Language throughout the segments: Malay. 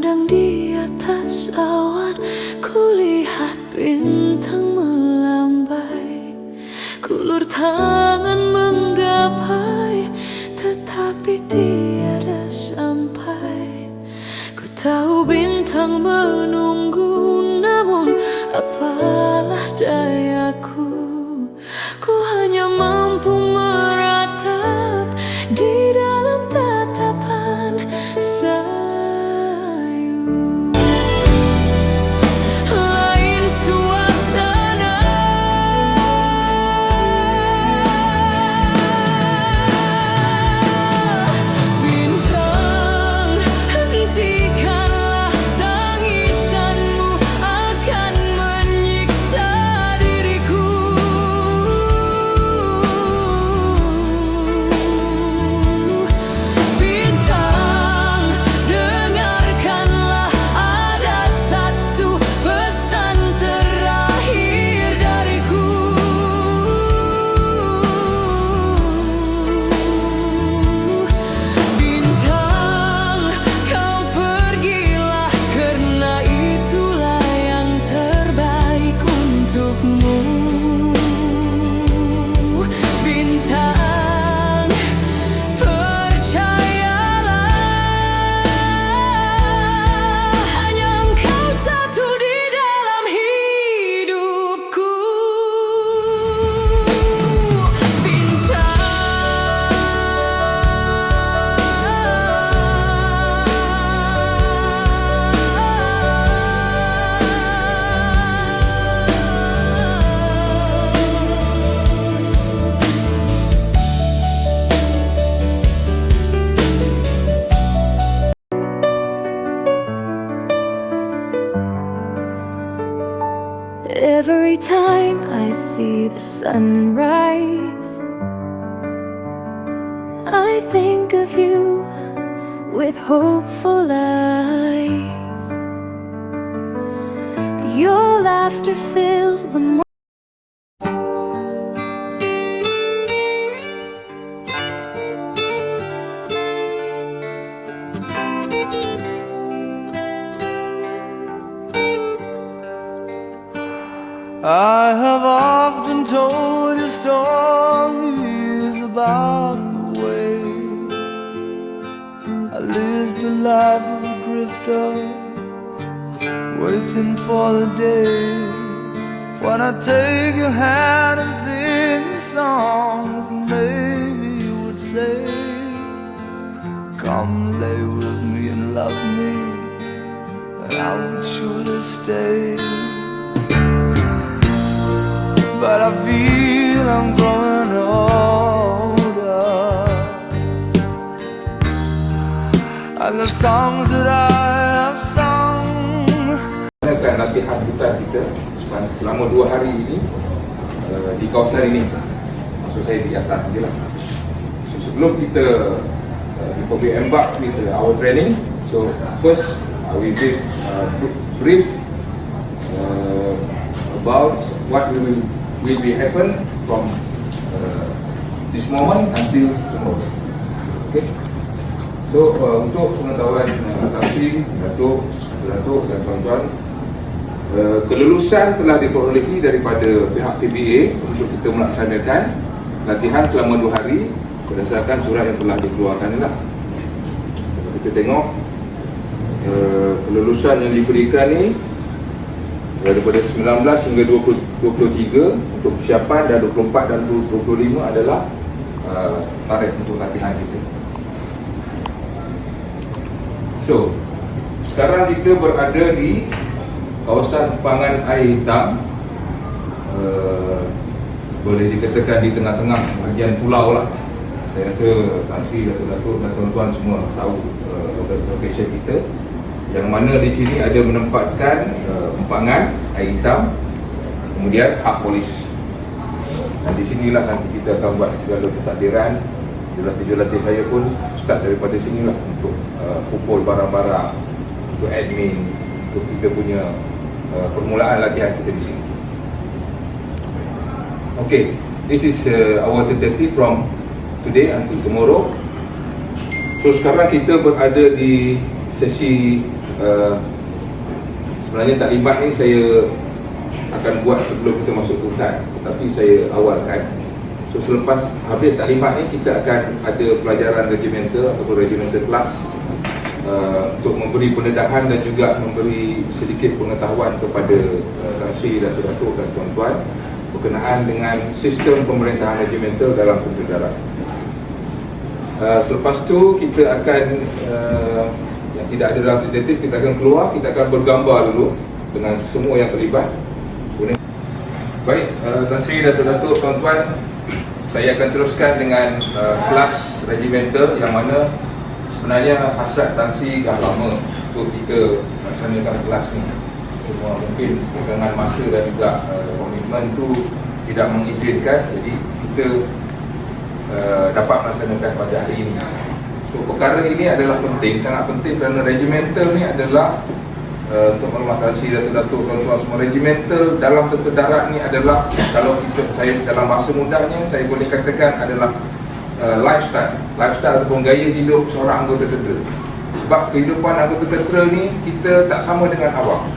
Memandang di atas awan, kulihat bintang melambai. Kulur tangan menggapai, tetapi tiada sampai. Ku tahu bintang menunggu, namun apalah dayaku. Ku hanya mampu meratap di dalam tatapan sayu. Lain suasana, bintang, hentikanlah tangisanmu, akan menyiksa diriku. Bintang, dengarkanlah, ada satu pesan terakhir dariku. Bintang, kau pergilah, karena itulah yang terbaik untukmu. Bintang, percayalah, hanya engkau satu di dalam hidupku. Every time I see the sunrise, I think of you with hopeful eyes. Your laughter fills the morning. I have often told you stories about the way I lived a life of a drifter, waiting for the day when I take your hand and sing you songs. Maybe you would say, come lay with me and love me, and I would surely stay. But I feel I'm growing older, and the songs that I have sung. Latihan kita selama 2 hari ini di kawasan ini. Maksud saya di atas je lah. So, sebelum kita before we embark with our training, so first we did brief about what will be happen from this moment until tomorrow. Okay. So untuk pengetahuan saksi, Datuk dan tuan-tuan, kelulusan telah diperolehi daripada pihak PBA untuk kita melaksanakan latihan selama 2 hari berdasarkan surat yang telah dikeluarkan lah. Kalau kita tengok kelulusan yang diberikan ni daripada 19 hingga 23 untuk persiapan, dan 24 dan 25 adalah tarikh untuk latihan kita. So, sekarang kita berada di kawasan Empangan Air Hitam, boleh dikatakan di tengah-tengah bahagian pulau lah. Saya rasa Tansi, Datuk-Datuk dan tuan-tuan semua tahu lokasi kita, yang mana di sini ada menempatkan Empangan Air Hitam, kemudian hak polis. Dan di sinilah nanti kita akan buat segala pentadbiran. Jurulatih-jurulatih saya pun start daripada sinilah untuk kumpul barang-barang, untuk admin, untuk kita punya permulaan latihan kita di sini. Okay, this is our tentative from today until tomorrow. So sekarang kita berada di sesi sebenarnya taklimat ni saya akan buat sebelum kita masuk ke hutan, tapi saya awalkan. So selepas habis taklimat ni kita akan ada pelajaran regimental ataupun regimental class untuk memberi pendedahan dan juga memberi sedikit pengetahuan kepada Tan Sri, Datuk-Datuk dan tuan-tuan berkenaan dengan sistem pemerintahan regimental dalam tentera darat. Selepas tu kita akan yang tidak ada dalam detektif, kita akan keluar, kita akan bergambar dulu dengan semua yang terlibat. Baik, Tan Sri, Datuk-Datuk, tuan-tuan, saya akan teruskan dengan kelas regimental yang mana sebenarnya hasrat Tan Sri dah lama untuk kita laksanakan kelas ni. Cuma mungkin dengan masa dan juga komitmen tu tidak mengizinkan, jadi kita dapat melaksanakan pada hari ini. So perkara ini adalah penting, sangat penting kerana regimental ni adalah untuk maklumat Tan Sri, Datuk-Datuk, tuan-tuan semua, regimental dalam tentera darat ni adalah, kalau kita, saya dalam bahasa mudahnya saya boleh katakan adalah lifestyle ataupun gaya hidup seorang anggota tentera. Sebab kehidupan anggota tentera ni kita tak sama dengan awam.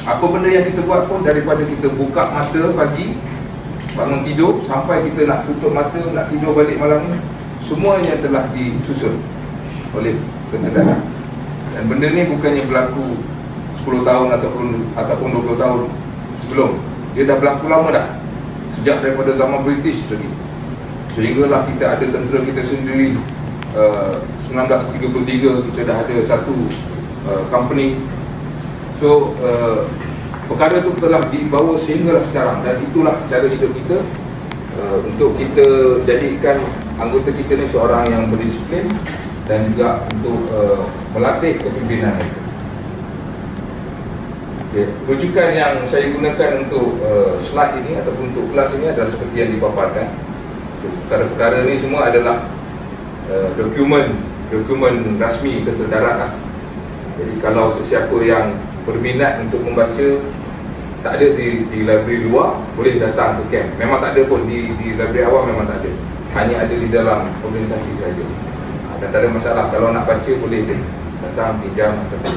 Apa benda yang kita buat pun, daripada kita buka mata pagi, bangun tidur, sampai kita nak tutup mata, nak tidur balik malam ni, semuanya telah disusun oleh tentera darat. Dan benda ni bukannya berlaku 10 tahun ataupun 20 tahun sebelum. Dia dah berlaku lama dah, sejak daripada zaman British lagi. Sehinggalah kita ada tentera kita sendiri. 1933 kita dah ada satu company. So perkara tu telah dibawa sehinggalah sekarang, dan itulah cara hidup kita untuk kita jadikan anggota kita ni seorang yang berdisiplin dan juga untuk melatih kepimpinan mereka. Okay. Rujukan yang saya gunakan untuk slide ini ataupun untuk kelas ini adalah seperti yang dipaparkan. Perkara-perkara ini semua adalah dokumen rasmi tentera darat lah. Jadi kalau sesiapa yang berminat untuk membaca, tak ada di library luar, boleh datang ke camp. Memang tak ada pun di library awam, memang tak ada, hanya ada di dalam organisasi saja. Dan tak ada masalah, kalau nak baca boleh datang, pinjam ataupun.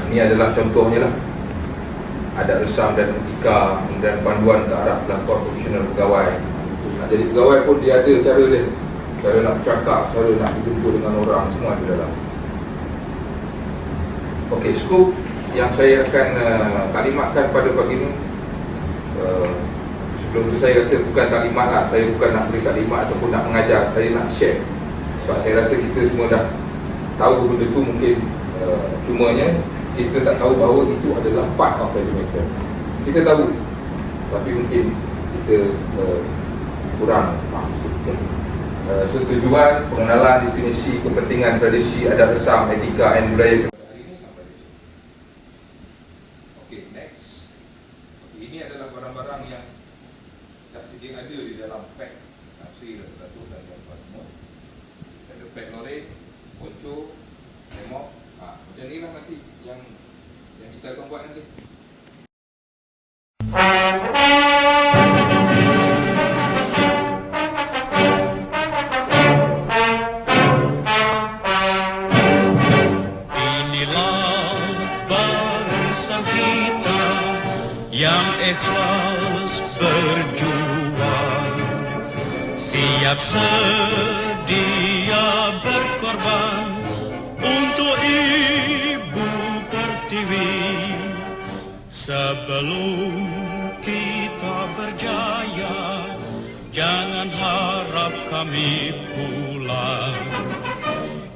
Ini adalah contohnya lah, adat resam dan etika, dan panduan ke arah pelakon profesional pegawai. Nak jadi pegawai pun dia ada cara dia, cara nak bercakap, cara nak berjumpa dengan orang, semua ada dalam. Okey, skop yang saya akan taklimatkan pada pagi ini, sebelum tu saya rasa bukan taklimat lah, saya bukan nak beri taklimat ataupun nak mengajar, saya nak share. Sebab saya rasa kita semua dah tahu benda tu mungkin, cumanya kita tak tahu bahawa itu adalah part of regimental. Kita tahu, tapi mungkin kita kurang faham sedikit. So tujuan, pengenalan, definisi, kepentingan, tradisi, adat resam, etika dan budaya hari ini sampai di sini. Okey, next. Ini adalah barang-barang yang dah sedia ada di dalam pack Tan Sri, Datuk dan tuan-tuan semua. Ada pack lori, poncho, remok. Macam ni lah nanti yang kita akan buat nanti. Yang ikhlas berjuang, siap sedia berkorban untuk Ibu Pertiwi. Sebelum kita berjaya, jangan harap kami pulang.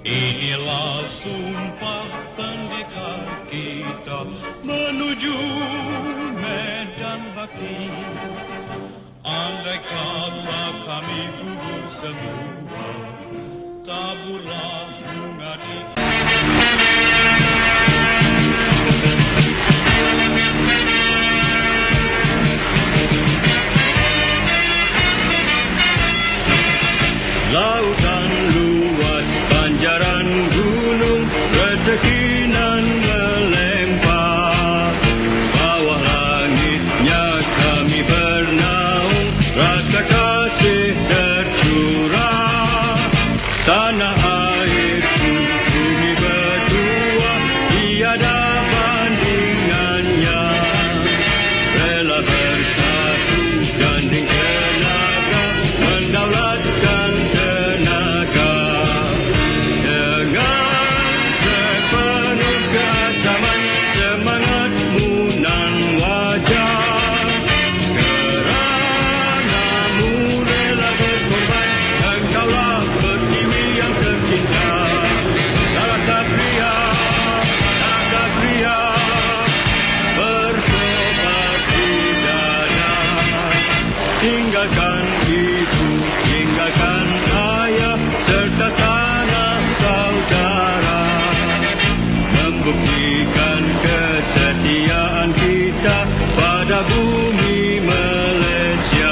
Inilah sumpah pendekar kita menuju medan bakti. Andai kata kami gugur semua, taburlah bunga di lautan luas, panjaran gunung, rezeki nan melempar. Bawah langitnya kami bernaung, rasa kasih tercurah. Tanah air kita pada bumi Malaysia.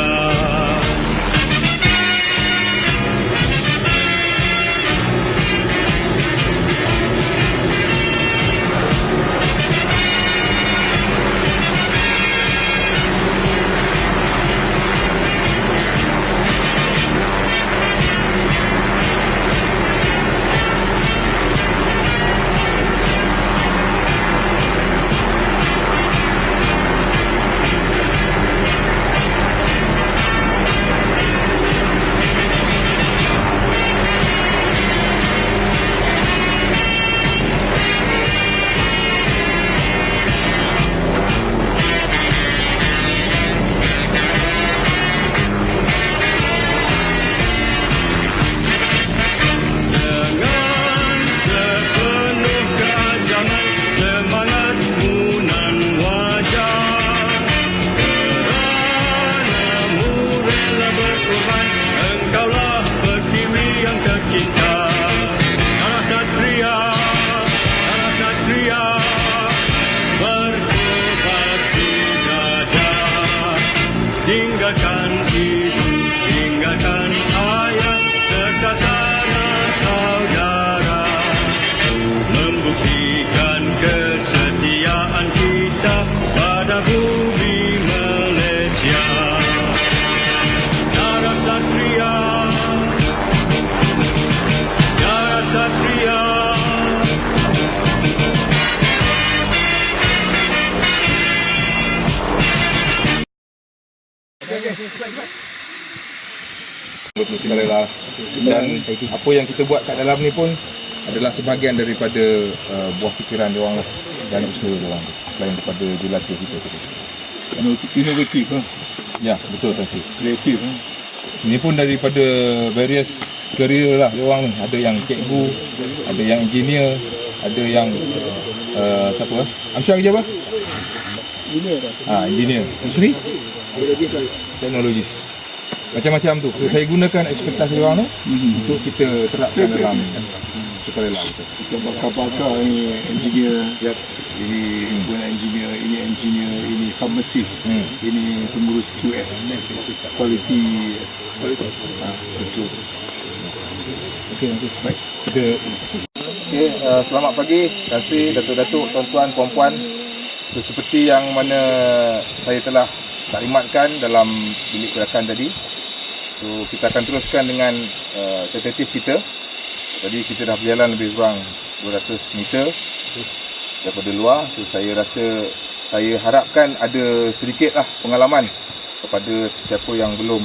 Tinggalkan ibu, tinggalkan ayah, serta sanak saudara, membuktikan kesetiaan kita pada bumi Malaysia. Darah Satria, darah Satria. Sukarela. Dan apa yang kita buat kat dalam ni pun adalah sebahagian daripada buah fikiran diorang lah dan usaha diorang selain daripada jurulatih kita tadi. Inovatif lah. Ya, betul tadi. Kreatif lah. Ini pun daripada various career lah diorang ni. Ada yang cikgu, ada yang engineer, ada yang siapa lah? Amsyar kerja apa? Engineer. Usri? Teknologis. Macam-macam tu. So, saya gunakan ekspektasi orang tu untuk kita terapkan dalam sukarela kita. Kita bakar-bakar ni engineer, Yep. ini guna engineer, ini pharmacist, ini pengurus QS, quality. Betul. Okey, baik. Kita selamat pagi, terima kasih datuk-datuk, tuan-tuan, puan-puan. So, seperti yang mana saya telah taklimatkan dalam bilik gerakan tadi. So, kita akan teruskan dengan tentatif kita. Tadi kita dah berjalan lebih kurang 200 meter daripada luar. So, saya harapkan ada sedikitlah pengalaman kepada sesiapa yang belum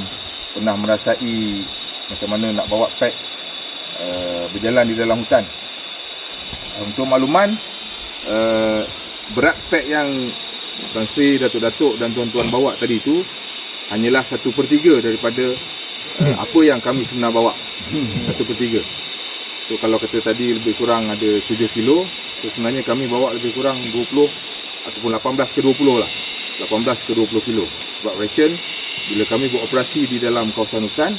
pernah merasai macam mana nak bawa pek berjalan di dalam hutan. Untuk makluman, berat pek yang Tuan Sri, datuk-datuk dan tuan-tuan bawa tadi itu hanyalah 1/3 daripada apa yang kami sebenarnya bawa. 1/3. So kalau kata tadi lebih kurang ada 7 kilo, so sebenarnya kami bawa lebih kurang 20 ataupun 18 ke 20 lah. 18 ke 20 kilo. Sebab ration bila kami beroperasi di dalam kawasan hutan,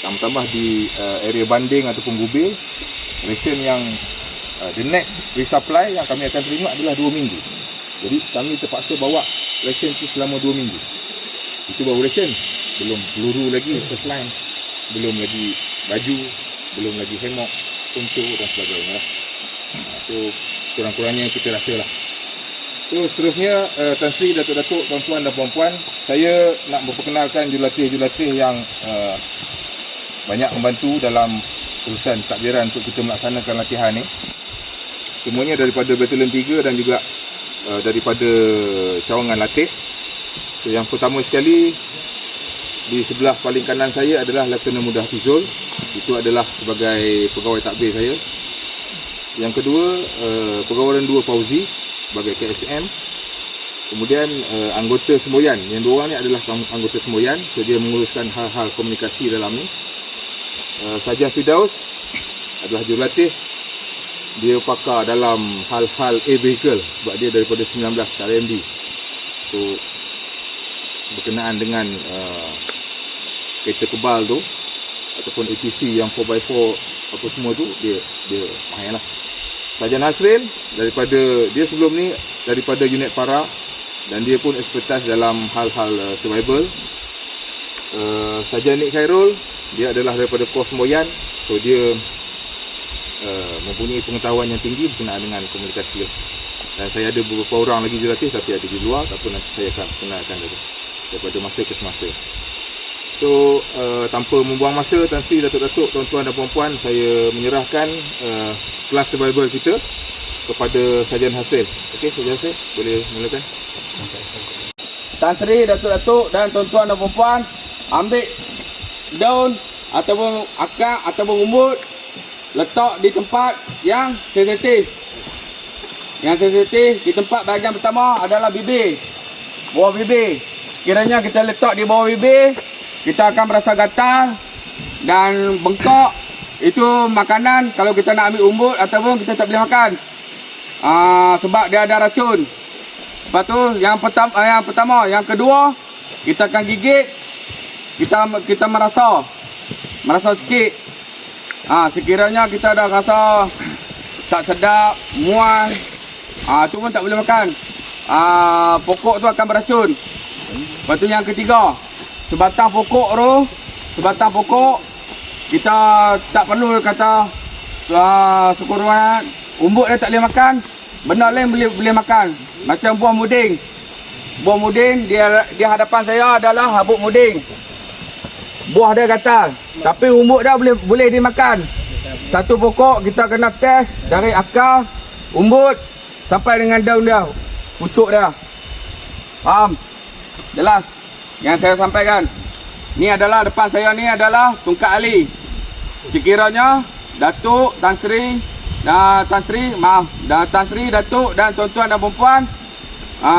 tambah-tambah di area banding ataupun gubir, ration yang the next resupply yang kami akan terima adalah 2 minggu. Jadi kami terpaksa bawa ration itu selama 2 minggu. Itu baru ration. Belum peluru lagi, first line. Belum lagi baju, belum lagi hemok, untuk dan sebagainya. So kurang-kurangnya kita rasa lah. So seterusnya Tan Sri, datuk-datuk, tuan-tuan dan puan-puan, saya nak memperkenalkan jurulatih-jurulatih yang banyak membantu dalam urusan takbiran untuk kita melaksanakan latihan ni. Semuanya daripada Batalion 3 dan juga daripada cawangan latih. So, yang pertama sekali, di sebelah paling kanan saya adalah Lieutenant Muda Hafizul. Itu adalah sebagai pegawai takbir saya. Yang kedua, Pergawaran 2 Fauzi sebagai KSM. Kemudian anggota semboyan. Yang dua orang ni adalah anggota semboyan. So, dia menguruskan hal-hal komunikasi dalam ni. Sarjan Firdaus adalah jurulatih. Dia pakar dalam hal-hal vehicle sebab dia daripada 19 RMD. So berkenaan dengan kereta kebal tu ataupun ATC yang 4x4 apa semua tu dia mahir lah. Sarjan Hasrin daripada dia sebelum ni daripada unit para, dan dia pun expertise dalam hal-hal survival. Sarjan Nick Khairul, dia adalah daripada Kos Semboyan, so dia mempunyai pengetahuan yang tinggi berkenaan dengan komunikasi. Dan saya ada beberapa orang lagi juratif tapi ada di luar, tak apa, nanti saya akan kenalkan daripada masa ke semasa. So tanpa membuang masa, Tan Sri, Datuk-Datuk, tuan-tuan dan puan-puan, saya menyerahkan kelas survival kita kepada Sarjan Hasil. Okey, Sarjan Hasil, boleh mulakan. Tan Sri, Datuk-Datuk dan tuan-tuan dan puan-puan, ambil daun ataupun akar ataupun rumput, letak di tempat yang sensitif. Yang sensitif di tempat bahagian pertama adalah bibir, bawah bibir. Kiranya kita letak di bawah bibir, kita akan merasa gatal dan bengkak. Itu makanan kalau kita nak ambil umbut ataupun kita tak boleh makan. Sebab dia ada racun. Lepas tu yang pertama, yang kedua, kita akan gigit. Kita merasa sikit. Sekiranya kita dah rasa tak sedap, mual, tu pun tak boleh makan. Pokok tu akan beracun. Lepas tu yang ketiga, sebatang pokok kita tak perlu kata syukuran, umbut dia tak boleh makan, benda lain boleh makan. Macam buah muding. Buah muding di hadapan saya adalah habuk muding. Buah dia gatal, tapi umbut dia boleh dimakan. Satu pokok kita kena test dari akar, umbut sampai dengan daun dia, pucuk dia. Faham? Jelas yang saya sampaikan. Ni adalah depan saya ni adalah tungkat ali. Sekiranya Datuk, Tan Sri, Datuk dan tuan-tuan dan puan-puan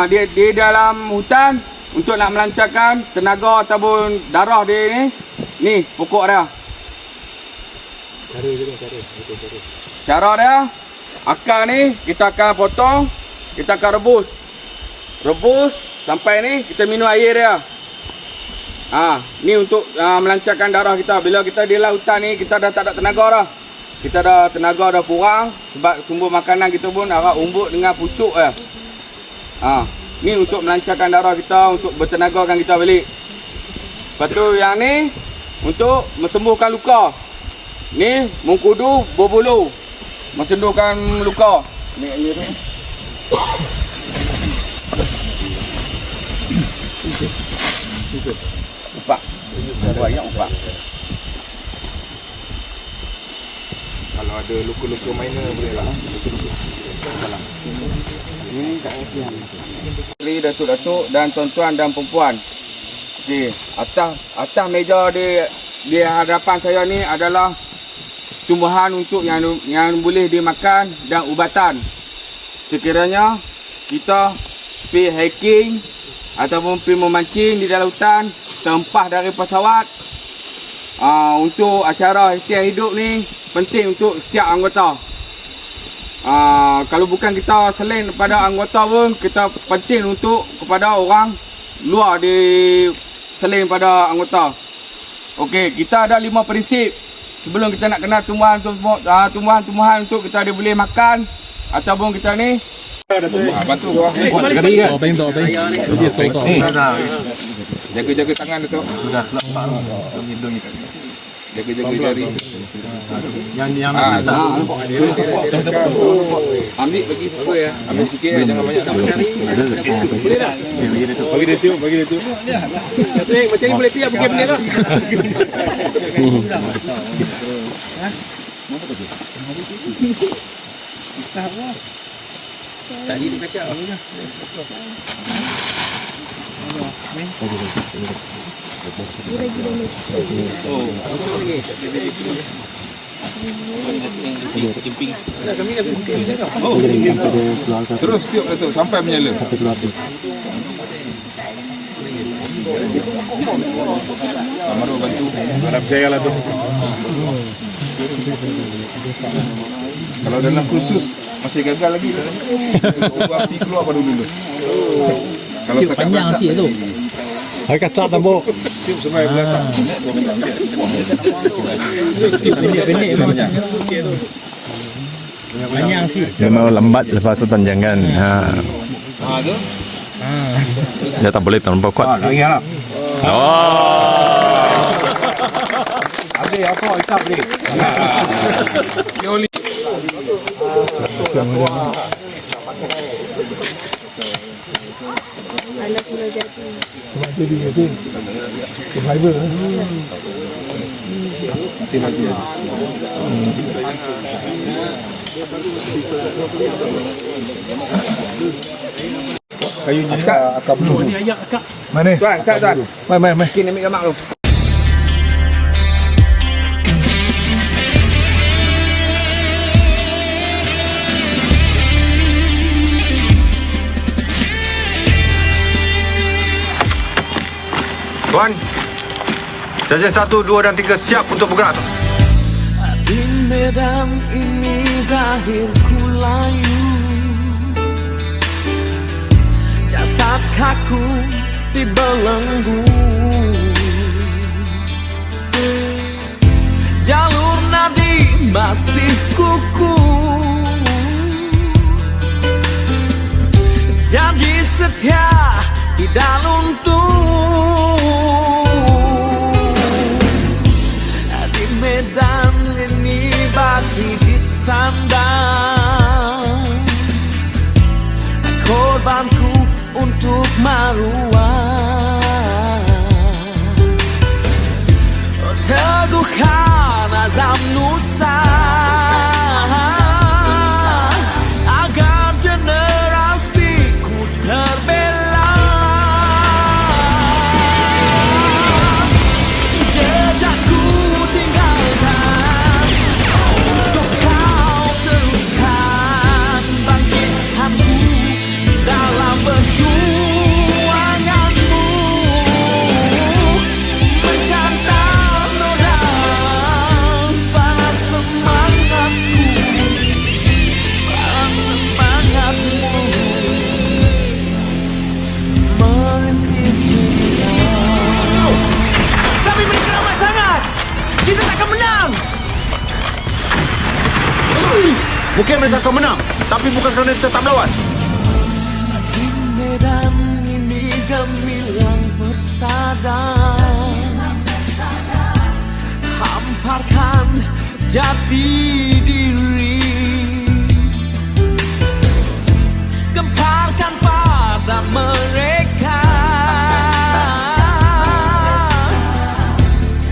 di dalam hutan untuk nak melancarkan tenaga ataupun darah dia ni pokok dia. Cara dia, akar ni kita akan potong, kita akan rebus sampai ni kita minum air dia. Ni untuk melancarkan darah kita. Bila kita di lautan ni kita dah tak ada tenaga dah. Kita dah tenaga dah kurang sebab sumber makanan kita pun arah umbut dengan pucuk dia. Ni untuk melancarkan darah kita, untuk bertenagakan kita balik. Lepas tu yang ni untuk mesembuhkan luka. Ni mengkudu berbulu, mensembuhkan luka. Ni air ni. Upak. Banyak upak. Kalau ada luka-luka minor boleh lah. Ini tak kesian. Datuk-datuk dan tuan-tuan dan perempuan. Okey, atas meja di hadapan saya ni adalah tumbuhan untuk yang boleh dimakan dan ubatan. Sekiranya kita pergi hiking ataupun pergi memancing di dalam hutan, terempah dari pesawat, untuk acara hasil hidup ni penting untuk setiap anggota. Kalau bukan kita selain pada anggota pun, kita penting untuk kepada orang luar di selain pada anggota. Okey, kita ada 5 prinsip sebelum kita nak kenal tumbuhan-tumbuhan untuk kita dia boleh makan ataupun kita ni bantu gua. Jaga-jaga tangan Datuk. Sudah jaga-jaga jari. Yang ambil bagi apa ya? Ambil sikit ya, jangan banyak. boleh tak? Bagi dia tu. Macam ni boleh tiap bukan benda lah. Tadi dia kacau. Terus tiup Datuk sampai menyala. Amaru bantu. Harap jaya lah tu. Kalau dalam kursus masih gagal lagi. Ubah api keluar pada dulu. Kalau tak panjang api tu. Hai kacau tambah. Tiup sampai belakang. Pendek banyak. Panjang sih. Dia mau lambat lepas tu panjangkan. Tu. Dia tak boleh terlampau kuat. Lagi lah. Oh. Habis apa hisap ni? Kayunya akan belum. Mana? Tuan, tuan. Mai. Mungkin ambil gambar tu. Tuan, jajan 1, 2 dan 3 siap untuk bergerak. Di medan ini zahir ku layu, jasad kaku dibelenggu, jalur nadi masih kuku, janji setia tidak luntur. Di medan ini batu disandang, korbanku untuk maruah, teguhkan azam nusa agar generasiku terbela. Jejakku tinggalkan untuk kau teruskan bangkitkanku dalam perjuanganmu, mencantang noda panas semangatku, panas semangatmu, merintis cinta. Kami mereka ramai sangat. Kita tak akan menang. Mungkin mereka akan menang, tapi bukan kerana kita tak melawan. Di medan ini gemilang bersada, hamparkan jati diri, gemparkan pada mereka,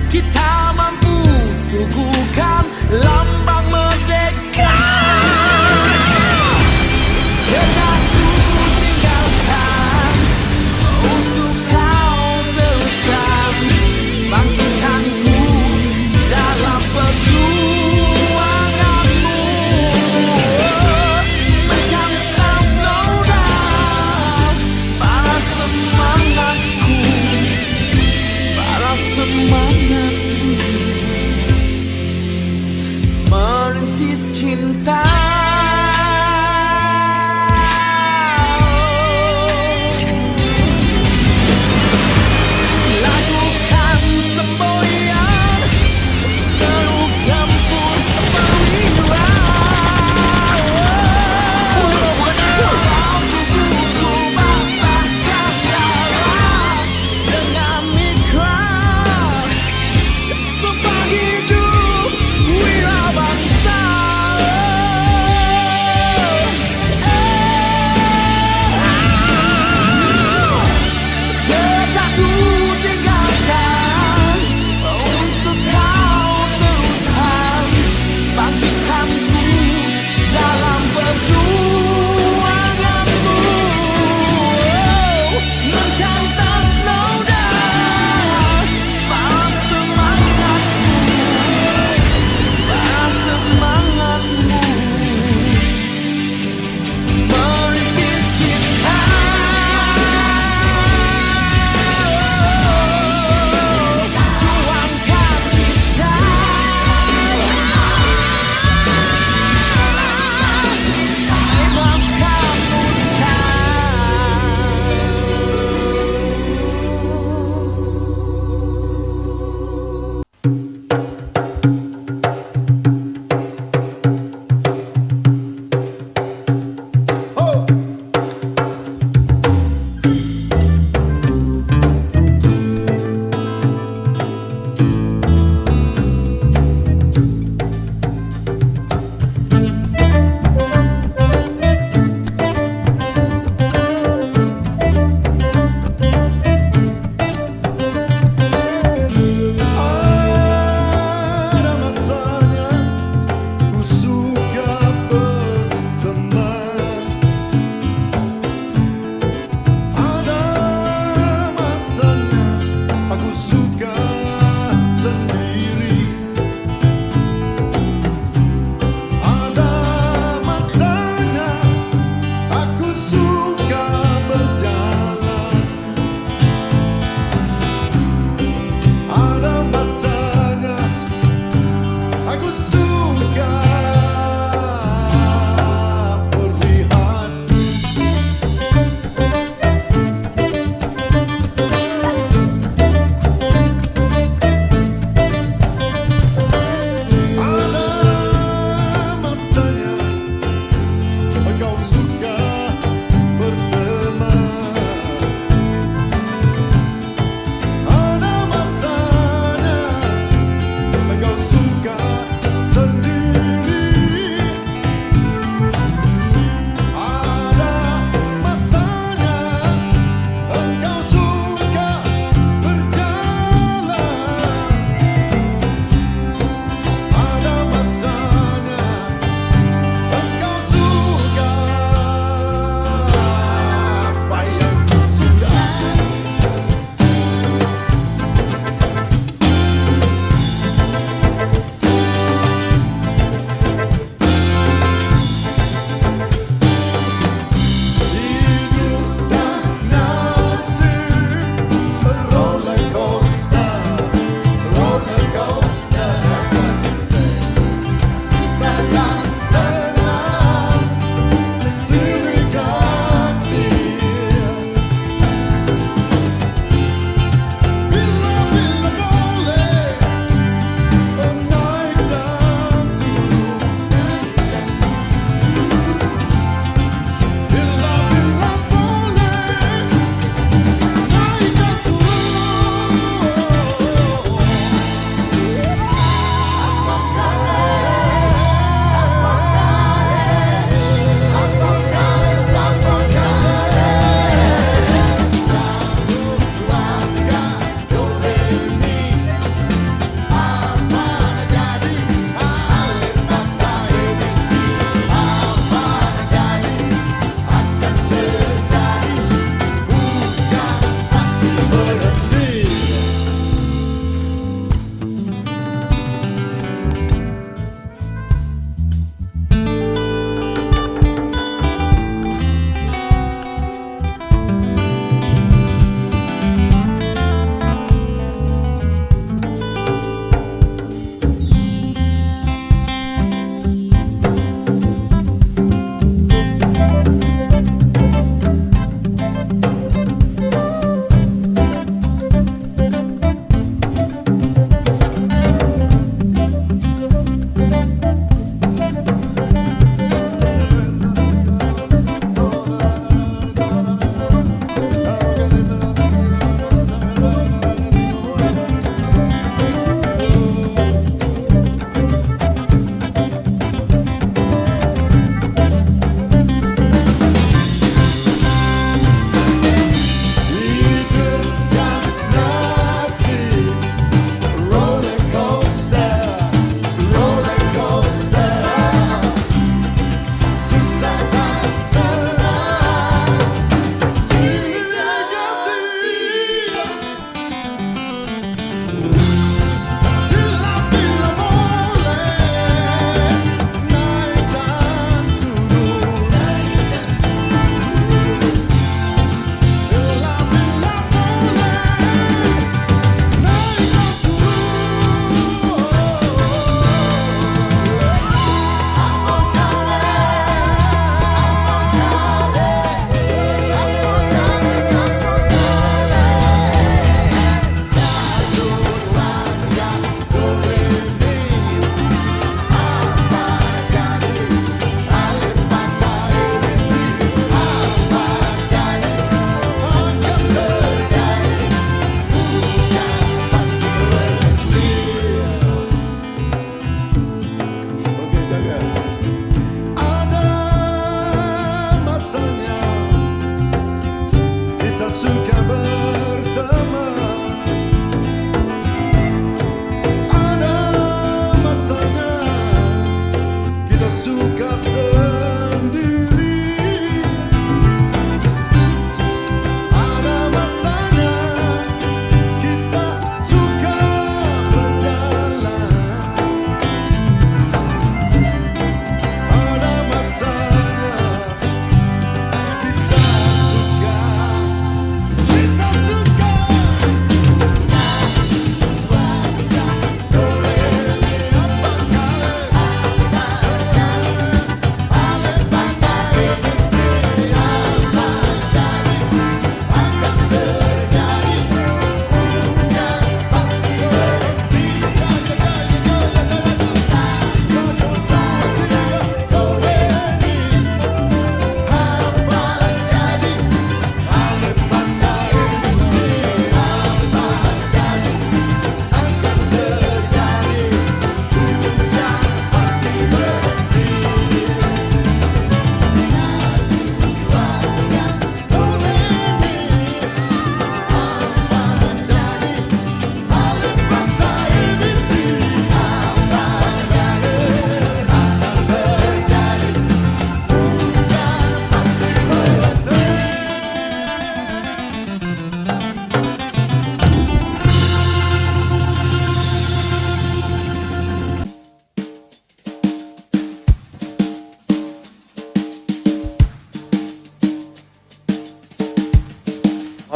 kita mampu teguhkan lambang merdeka. Jejakku tinggalkan untuk kau teruskan bangkitkanku dalam perjuanganmu,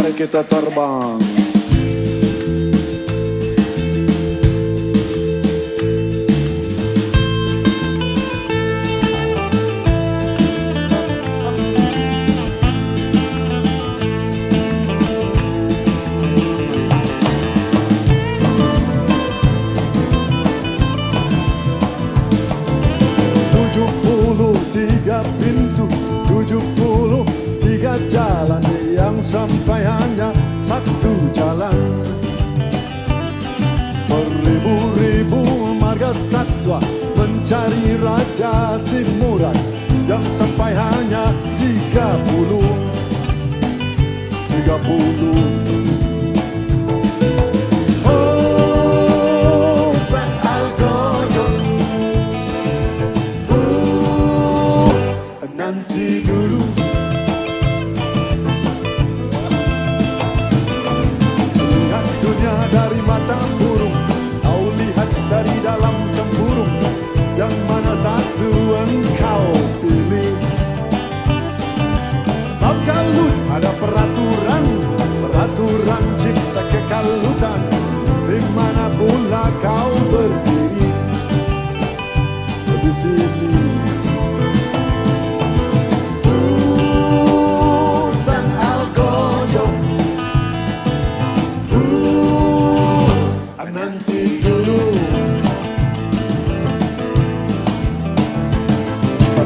Mari kita terbang. Pintu 73 jalan yang sampai hanya satu jalan. Beribu-ribu marga satwa mencari Raja Simuran yang sampai hanya 30. Oh, San Algojo, nanti dulu. Lihat dunia dari mata burung, kau lihat dari dalam tempurung. Yang mana satu engkau pilih? Bab kalut ada peraturan, peraturan cipta kekalutan. Di mana pula kau berdiri, di sini. San Algojo, nanti dulu.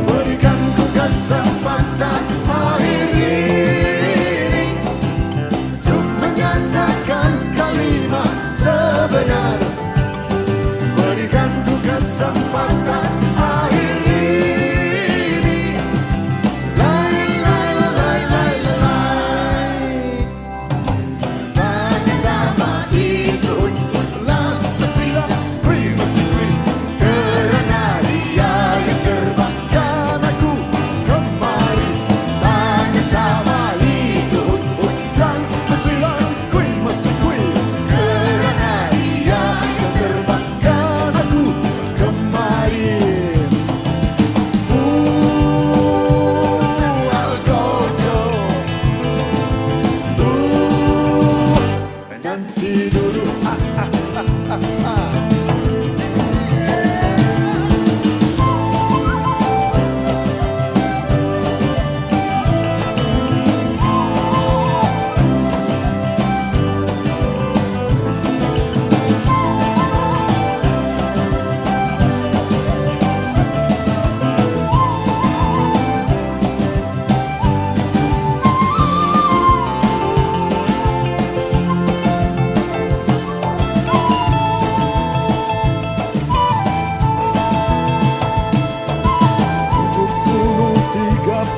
Berikan ku kesempatan akhir ini untuk menyatakan kalimat sebenar. Berikan ku kesempatan akhir ini. Lai, lai, lai, lai, lai. Bagi sama itu lah tersilap kui masih kui. Kerana dia yang terbangkan aku kemari. Bagi sama itu dan tersilap kui masih kui. Kerana dia yang terbangkan aku kemari. San Algojo, nanti dulu.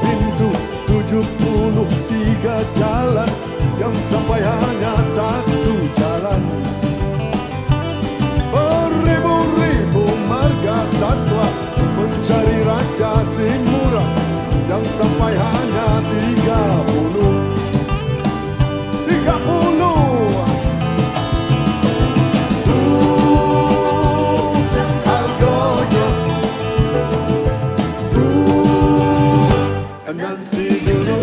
Pintu 73 jalan yang sampai hanya satu jalan. Beribu-ribu marga satwa mencari Raja Simuran yang sampai hanya 30. San Algojo, nanti dulu.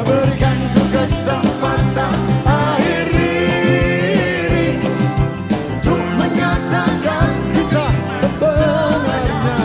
Berikan ku kesempatan akhir ini untuk menyatakan kisah sebenarnya.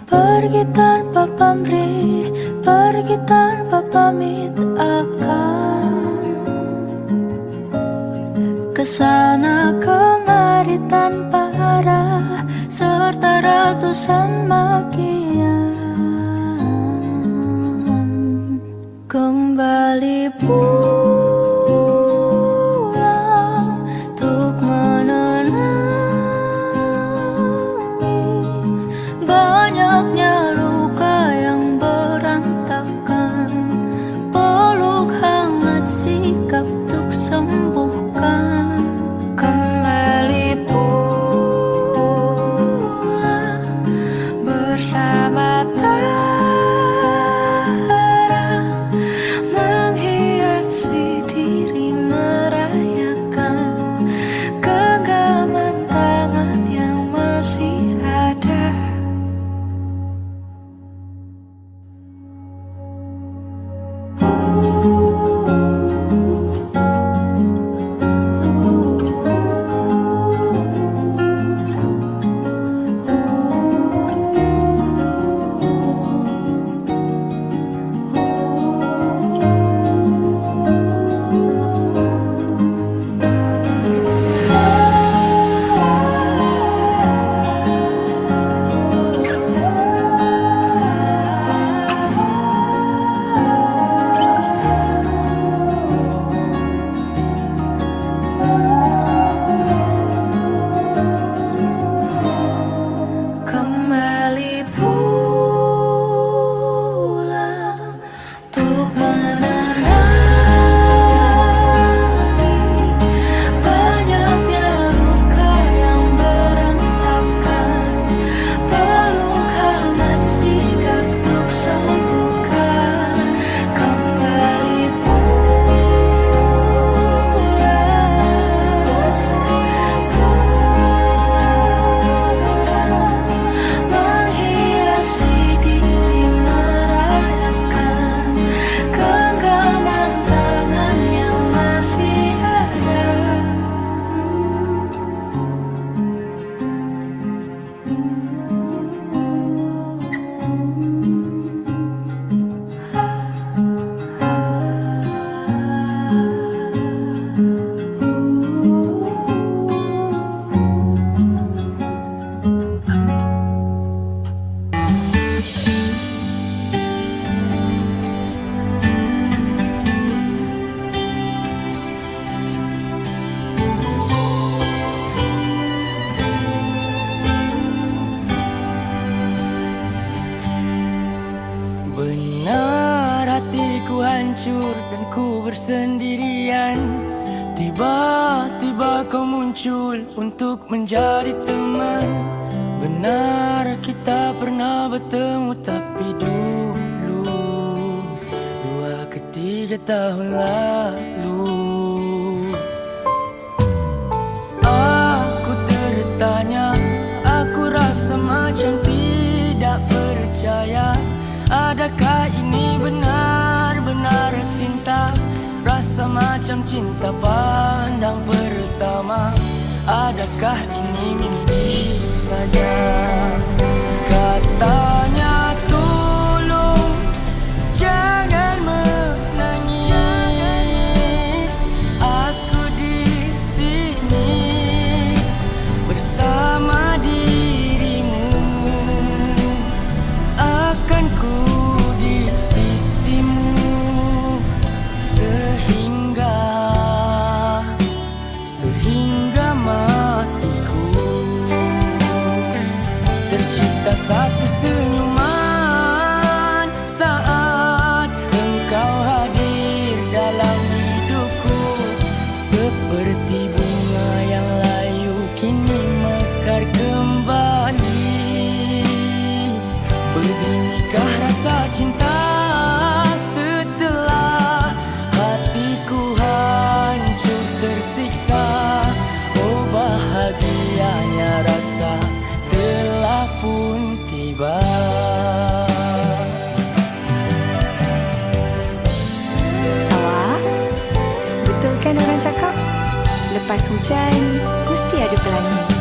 Pergi tanpa pamrih, pergi tanpa pamit akan kesana kemari tanpa arah, serta ratusan makian. Kembali pulang untuk menenangi banyaknya luka yang berantakan. Peluk hangat sikap untuk sembuhkan. Kembali pulang bersama menghiasi diri, merayakan genggaman tangan yang masih ada. Kembali pulang untuk menenangi banyaknya luka yang berantakan. Peluk hangat sigap untuk sembuhkan. Kembali menghiasi diri, merayakan genggaman tangan yang masih ada. Benar hatiku hancur dan ku bersendirian. Tiba-tiba kau muncul untuk menjadi teman. Benar kita pernah bertemu, tapi dulu 2-3 tahun lalu. Aku tertanya, aku rasa macam tidak percaya. Adakah ini benar-benar cinta? Rasa macam cinta pandang pertama. Adakah ini mimpi saja? Katanya tolong jangan menangis. Aku di sini bersama dirimu. Akan ku di sisimu sehingga matiku. Tercipta satu senyuman saat engkau hadir dalam hidupku. Seperti bunga yang layu kini mekar kembali. Beginikah rasa cinta setelah hatiku hancur tersiksa? Oh bahagianya rasa telah pun tiba. Awak, betul kan orang cakap? Lepas hujan, mesti ada pelangi.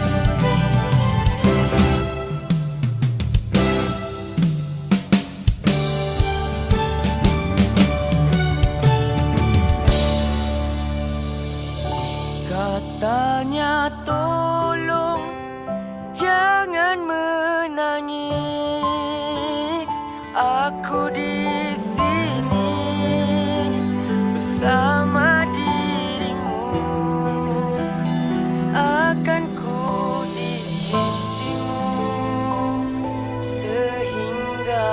aku di sini bersama dirimu, akan ku di sisimu sehingga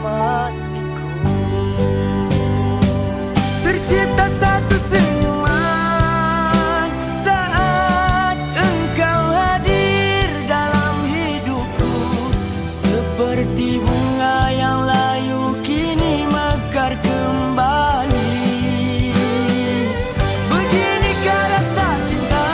matiku. Tercipta satu senyuman saat engkau hadir dalam hidupku, seperti bunga yang layu kini mekar kembali. Beginikah rasa cinta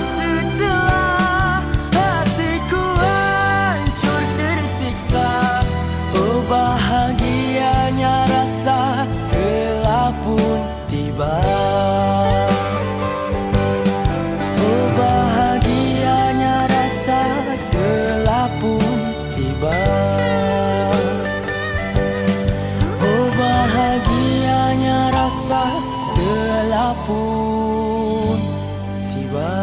setelah hatiku hancur tersiksa. Oh bahagianya rasa telah pun tiba. Oh bahagianya rasa telah pun tiba. Oh bahagianya rasa telah pun tiba.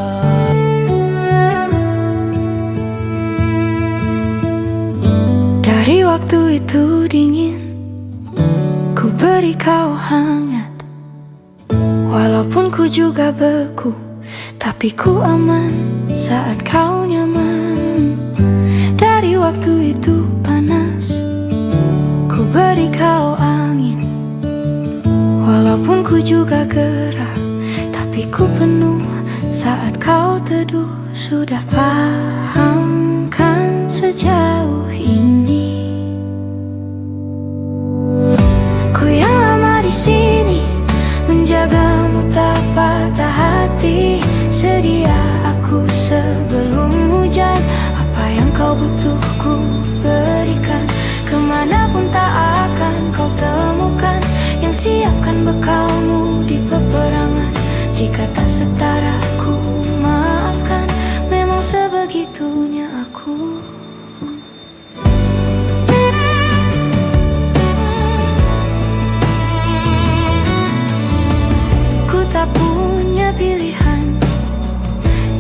Dari waktu itu dingin, ku beri kau hangat. Walaupun ku juga beku, tapi ku aman saat kau nyaman. Dari waktu itu panas, ku beri kau angin. Walaupun ku juga gerah, tapi ku penuh saat kau teduh. Sudah paham kan sejauh ini? Ku yang lama di sini menjagamu tak patah hati. Sedia aku sebelum hujan. Apa yang kau butuh ku berikan. Kemanapun tak akan kau temukan yang siapkan bekalmu di peperangan. Jika tak setara ku maafkan. Memang sebegitunya aku. Tak punya pilihan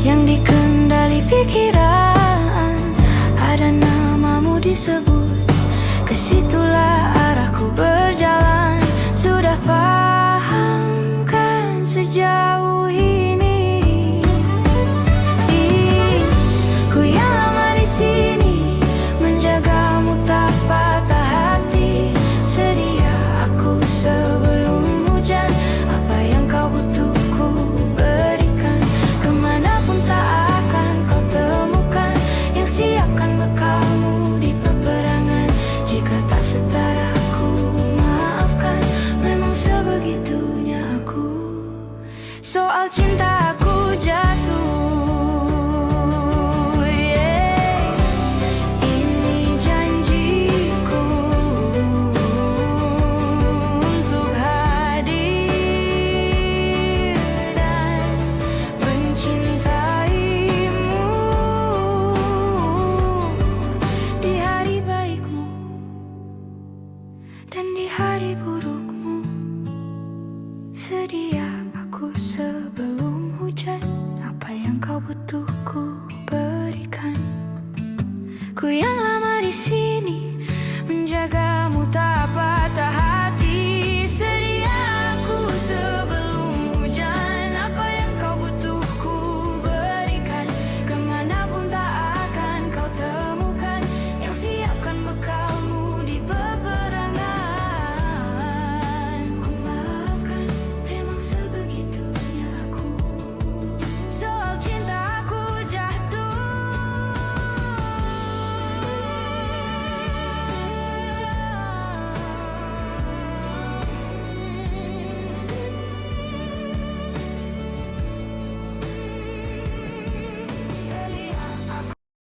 yang dikendali pikiran. Ada namamu disebut, kesitulah arahku berjalan. Sudah paham kan sejauh ini? Ku yang lama di sini menjagamu tak patah hati. Sedia aku sebelum hujan. Apa yang kau butuh ku berikan. Kemanapun tak akan kau temukan yang siapkan bekalmu di peperangan. Jika tak setara ku maafkan. Memang sebegitunya aku. Soal cinta aku jatuh, yeah. Ini janjiku untuk hadir dan mencintaimu di hari baikmu dan di hari burukmu. Sedia aku sebelum hujan. Apa yang kau butuh ku berikan. Ku yang lama di sini